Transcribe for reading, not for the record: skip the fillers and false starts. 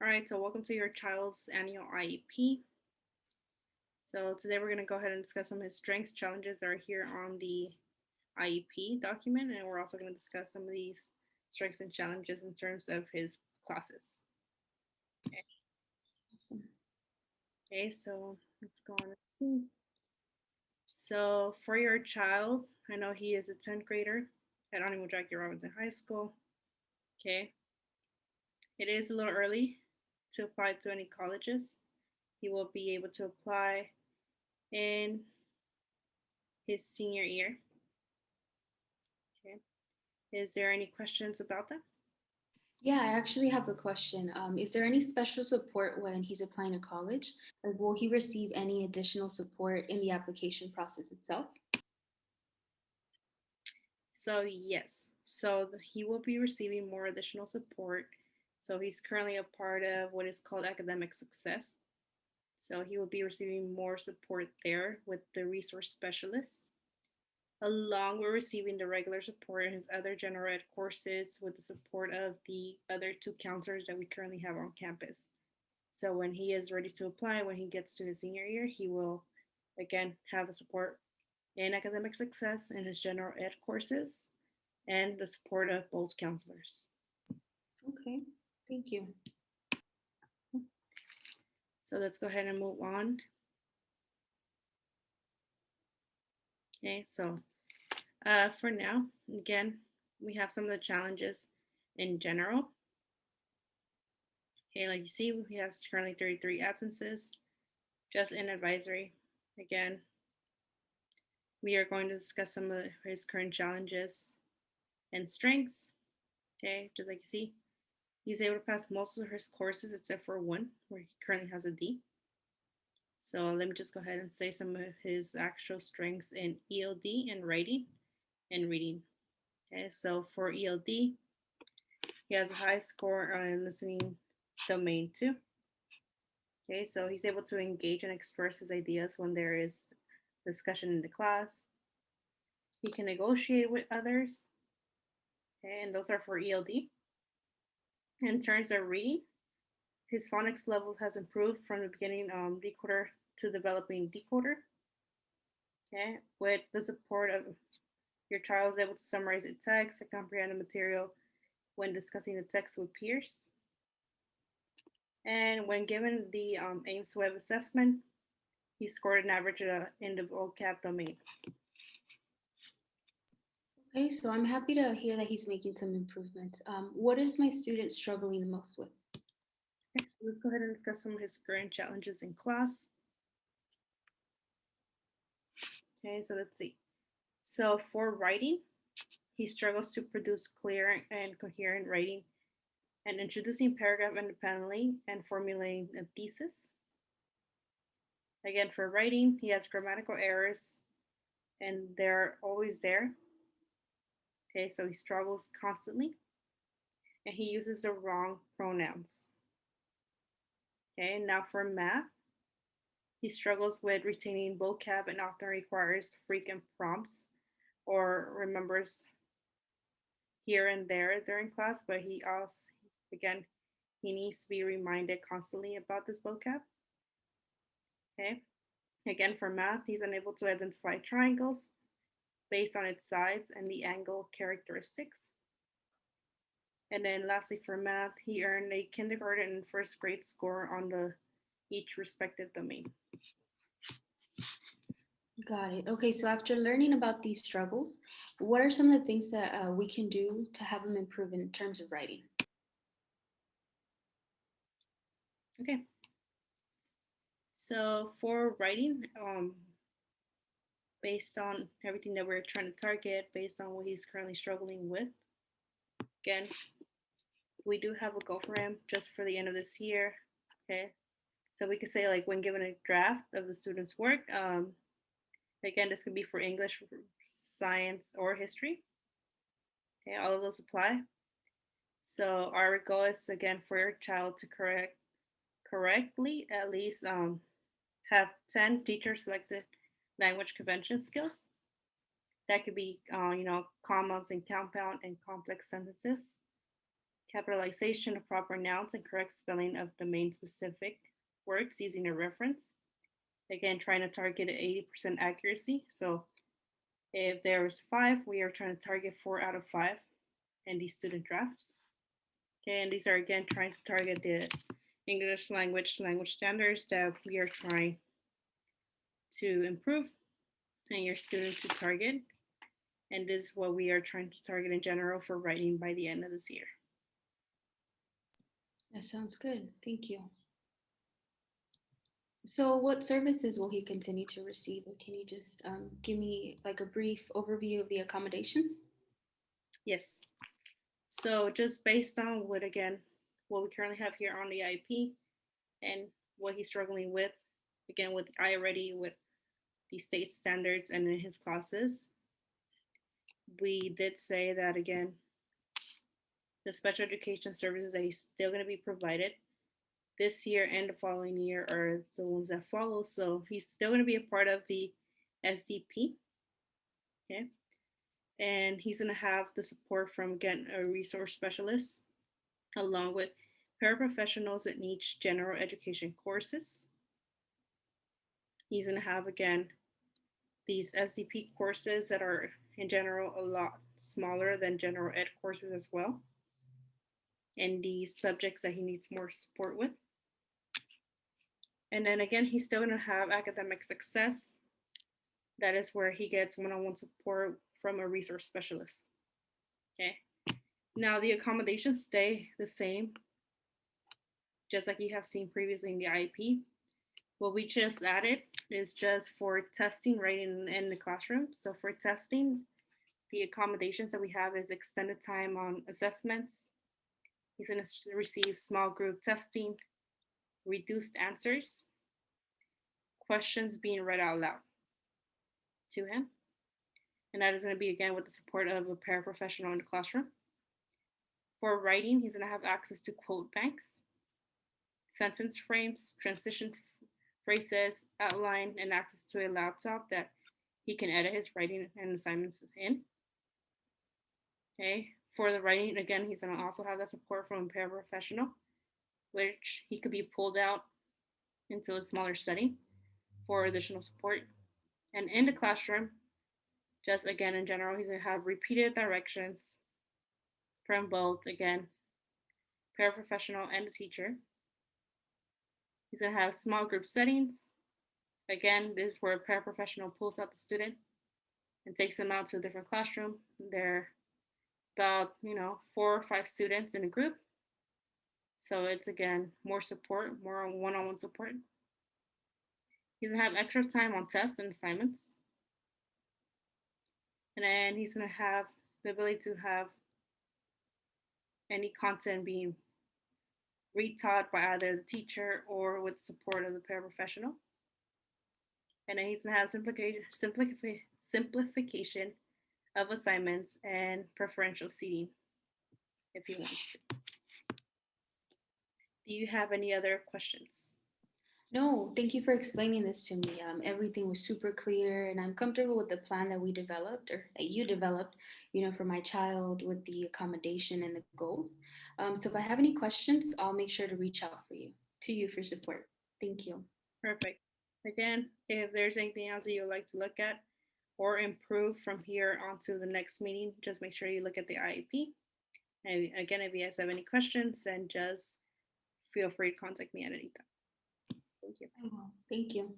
All right, so welcome to your child's annual IEP. So today we're going to go ahead and discuss some of his strengths, challenges that are here on the IEP document, and we're also going to discuss some of these strengths and challenges in terms of his classes. Okay, awesome. Okay, so let's go on and see. So for your child, I know he is a 10th grader at Animal Jackie Robinson High School. Okay, it is a little early to apply to any colleges. He will be able to apply in his senior year. Okay. Is there any questions about that? Yeah, I actually have a question. Is there any special support when he's applying to college? Like, will he receive any additional support in the application process itself? So yes, so he will be receiving more additional support. So he's currently a part of what is called academic success. So he will be receiving more support there with the resource specialist, along with receiving the regular support in his other general ed courses with the support of the other two counselors that we currently have on campus. So when he is ready to apply, when he gets to his senior year, he will again have the support in academic success in his general ed courses and the support of both counselors. Okay, thank you. So let's go ahead and move on. Okay, so for now, again, we have some of the challenges in general. Okay, like you see, he has currently 33 absences just in advisory. Again, we are going to discuss some of his current challenges and strengths. Okay, just like you see, he's able to pass most of his courses except for one, where he currently has a D. So let me just go ahead and say some of his actual strengths in ELD and writing and reading. Okay, so for ELD, he has a high score on listening domain 2. Okay, so he's able to engage and express his ideas when there is discussion in the class. He can negotiate with others. Okay, and those are for ELD. In terms of reading, his phonics level has improved from the beginning decoder to developing decoder. Okay, with the support of your child is able to summarize the text and comprehend the material when discussing the text with peers. And when given the Ames Web assessment, he scored an average in the vocab domain. Okay, so I'm happy to hear that he's making some improvements. What is my student struggling the most with? Okay, so let's go ahead and discuss some of his current challenges in class. Okay, so let's see. So for writing, he struggles to produce clear and coherent writing and introducing paragraph independently and formulating a thesis. Again, for writing, he has grammatical errors and they're always there. Okay, so he struggles constantly and he uses the wrong pronouns. Okay, now for math, he struggles with retaining vocab and often requires frequent prompts or remembers here and there during class, but he also, again, he needs to be reminded constantly about this vocab. Okay, again, for math, he's unable to identify triangles based on its sides and the angle characteristics. And then lastly, for math, he earned a kindergarten and first grade score on the each respective domain. Got it. Okay, so after learning about these struggles, what are some of the things that we can do to have him improve in terms of writing? Okay. So for writing, based on everything that we're trying to target, based on what he's currently struggling with, again, we do have a goal for him just for the end of this year. Okay. So we could say like when given a draft of the student's work, again, this could be for English, science, or history. Okay, all of those apply. So our goal is again for your child to correctly at least have 10 teacher selected language convention skills. That could be commas and compound and complex sentences. capitalization of proper nouns and correct spelling of the main specific words using a reference. Again, trying to target 80% accuracy. So if there's 5, we are trying to target 4 out of 5 in these student drafts. Okay, and these are again trying to target the English language standards that we are trying to improve and your student to target. And this is what we are trying to target in general for writing by the end of this year. That sounds good. Thank you. So what services will he continue to receive? Or can you just give me like a brief overview of the accommodations? Yes. So just based on what we currently have here on the IEP and what he's struggling with, again with I-Ready, with the state standards and in his classes, we did say that again, the special education services that he's still going to be provided this year and the following year are the ones that follow. So he's still going to be a part of the SDP. Okay. And he's going to have the support from, again, a resource specialist, along with paraprofessionals that teach general education courses. He's going to have, again, these SDP courses that are in general a lot smaller than general ed courses as well, and the subjects that he needs more support with. And then again, he's still going to have academic success. That is where he gets one-on-one support from a resource specialist. Okay. Now the accommodations stay the same, just like you have seen previously in the IEP. What we just added is just for testing writing in the classroom. So for testing, the accommodations that we have is extended time on assessments. He's going to receive small group testing, reduced answers, questions being read out loud to him. And that is going to be, again, with the support of a paraprofessional in the classroom. For writing, he's going to have access to quote banks, sentence frames, transition phrases, outline, and access to a laptop that he can edit his writing and assignments in. Okay. For the writing, again, he's going to also have the support from a paraprofessional, which he could be pulled out into a smaller setting for additional support. And in the classroom, just again in general, he's going to have repeated directions from both, again, paraprofessional and the teacher. He's going to have small group settings. Again, this is where a paraprofessional pulls out the student and takes them out to a different classroom. They're about 4 or 5 students in a group. So it's, again, more support, more one-on-one support. He's going to have extra time on tests and assignments. And then he's going to have the ability to have any content being retaught by either the teacher or with support of the paraprofessional. And then he's going to have simplification of assignments and preferential seating if he wants to. Do you have any other questions? No, thank you for explaining this to me. Everything was super clear, and I'm comfortable with the plan that we developed or that you developed, for my child with the accommodation and the goals. So if I have any questions, I'll make sure to reach out to you for support. Thank you. Perfect. Again, if there's anything else that you would like to look at or improve from here on to the next meeting, just make sure you look at the IEP. And again, if you guys have any questions, then just feel free to contact me at any time. Thank you. Thank you.